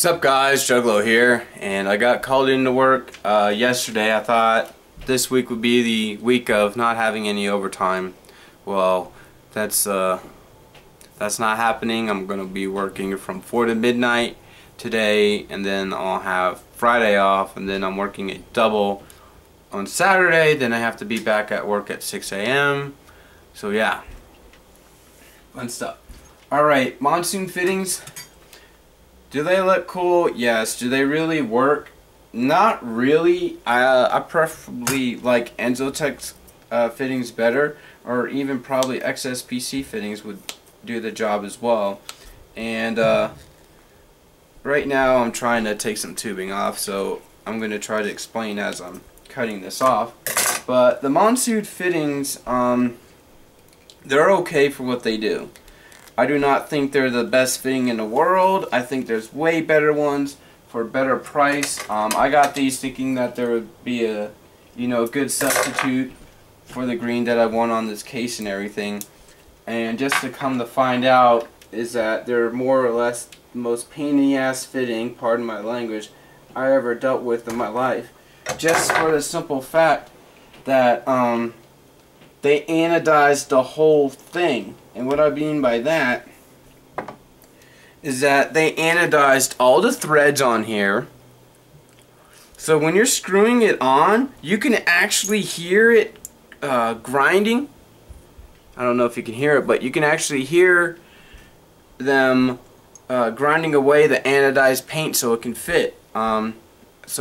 Sup guys, Juggalo here, and I got called into work yesterday. I thought this week would be the week of not having any overtime. Well, that's not happening. I'm gonna be working from 4 to midnight today, and then I'll have Friday off, and then I'm working a double on Saturday. Then I have to be back at work at 6 a.m. So yeah, fun stuff. Alright, Monsoon fittings. Do they look cool? Yes. Do they really work? Not really. I preferably like Enzotech fittings better, or even probably XSPC fittings would do the job as well. And right now I'm trying to take some tubing off, so I'm going to try to explain as I'm cutting this off. But the Monsoon fittings, they're okay for what they do. I do not think they're the best fitting in the world. I think there's way better ones for a better price. I got these thinking that there would be a good substitute for the green that I want on this case and everything. And just to come to find out is that they're more or less the most pain in the ass fitting, pardon my language, I ever dealt with in my life. Just for the simple fact that they anodized the whole thing. And what I mean by that is that they anodized all the threads on here. So when you're screwing it on, you can actually hear it grinding. I don't know if you can hear it, but you can actually hear them grinding away the anodized paint so it can fit. So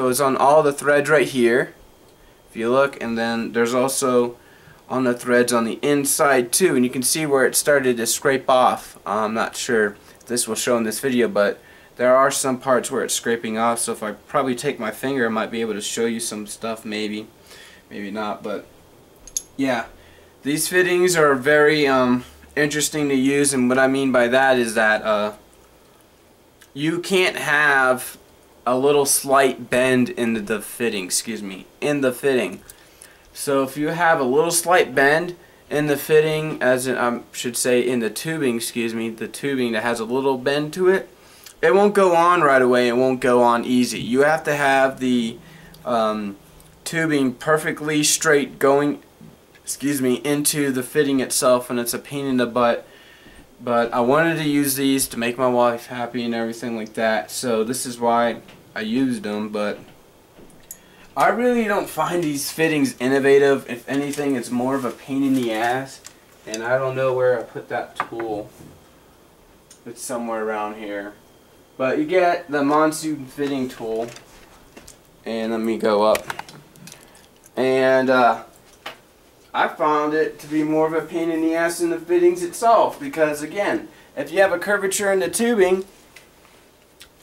it's on all the threads right here, if you look, and then there's also on the threads on the inside too, and you can see where it started to scrape off. I'm not sure if this will show in this video, but there are some parts where it's scraping off, so if I probably take my finger I might be able to show you some stuff, maybe not, but yeah, these fittings are very interesting to use. And what I mean by that is that you can't have a little slight bend in the fitting, So if you have a little slight bend in the fitting, as in, I should say in the tubing, the tubing that has a little bend to it, it won't go on right away. It won't go on easy. You have to have the tubing perfectly straight going, into the fitting itself, and it's a pain in the butt. But I wanted to use these to make my wife happy and everything like that, so this is why I used them. But I really don't find these fittings innovative. If anything, it's more of a pain in the ass. And I don't know where I put that tool. It's somewhere around here. But you get the Monsoon fitting tool. And let me go up. And I found it to be more of a pain in the ass than the fittings itself. Because again, if you have a curvature in the tubing,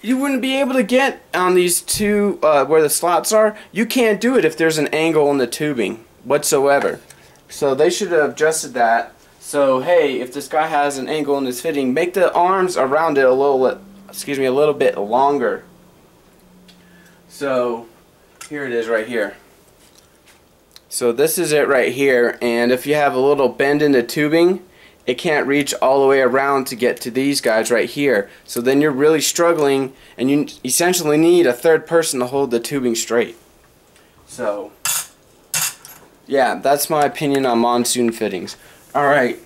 you wouldn't be able to get on these two where the slots are. You can't do it if there's an angle in the tubing whatsoever. So they should have adjusted that. So hey, if this guy has an angle in this fitting, make the arms around it a little bit longer. So here it is right here. So this is it right here, and if you have a little bend in the tubing, it can't reach all the way around to get to these guys right here. So then you're really struggling, and you essentially need a third person to hold the tubing straight. So yeah, that's my opinion on Monsoon fittings. Alright,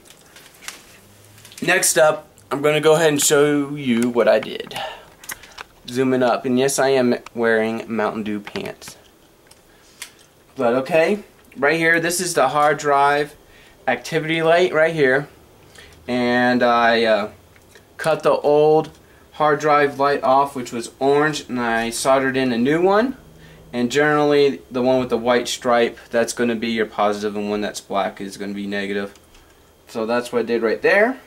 next up, I'm going to go ahead and show you what I did. Zooming up, and yes, I am wearing Mountain Dew pants. But okay, right here, this is the hard drive activity light right here. And I cut the old hard drive light off, which was orange, and I soldered in a new one. And generally the one with the white stripe, that's going to be your positive, and one that's black is going to be negative. So that's what I did right there.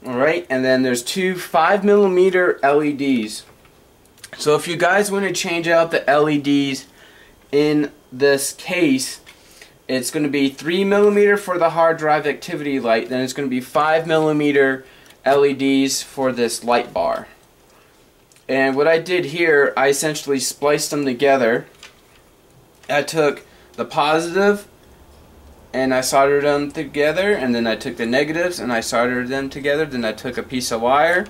Alright, and then there's two 5mm LEDs. So if you guys want to change out the LEDs in this case, it's going to be 3mm for the hard drive activity light, then it's going to be 5mm LEDs for this light bar. And what I did here, I essentially spliced them together. I took the positive and I soldered them together, and then I took the negatives and I soldered them together. Then I took a piece of wire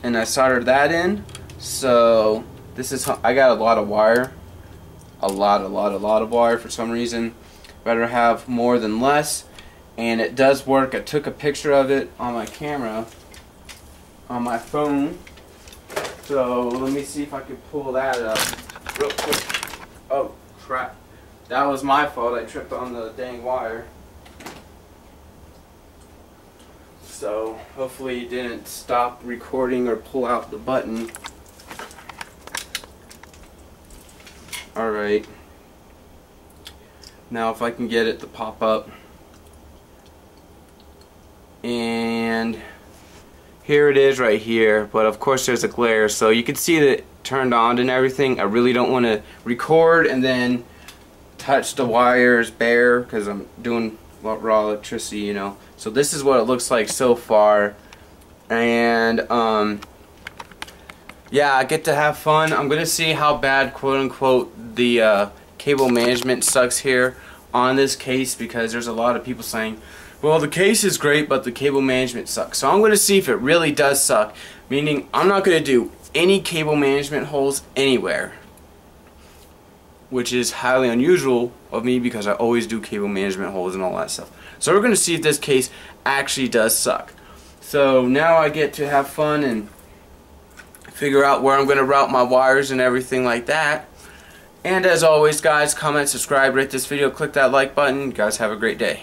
and I soldered that in. So this is how I got a lot of wire, a lot of wire for some reason. Better have more than less, and it does work. I took a picture of it on my camera on my phone. So let me see if I can pull that up real quick. Oh crap, that was my fault. I tripped on the dang wire. So hopefully it didn't stop recording or pull out the button. Alright, now if I can get it to pop up, and here it is right here, but of course there's a glare, so you can see that it turned on and everything. I really don't want to record and then touch the wires bare because I'm doing raw electricity, you know. So this is what it looks like so far, and yeah, I get to have fun. I'm gonna see how bad, quote unquote, the cable management sucks here on this case, because there's a lot of people saying, well, the case is great but the cable management sucks. So I'm gonna see if it really does suck, meaning I'm not gonna do any cable management holes anywhere, which is highly unusual of me because I always do cable management holes and all that stuff. So we're gonna see if this case actually does suck. So now I get to have fun and figure out where I'm going to route my wires and everything like that. And as always, guys, comment, subscribe, rate this video, click that like button. You guys have a great day.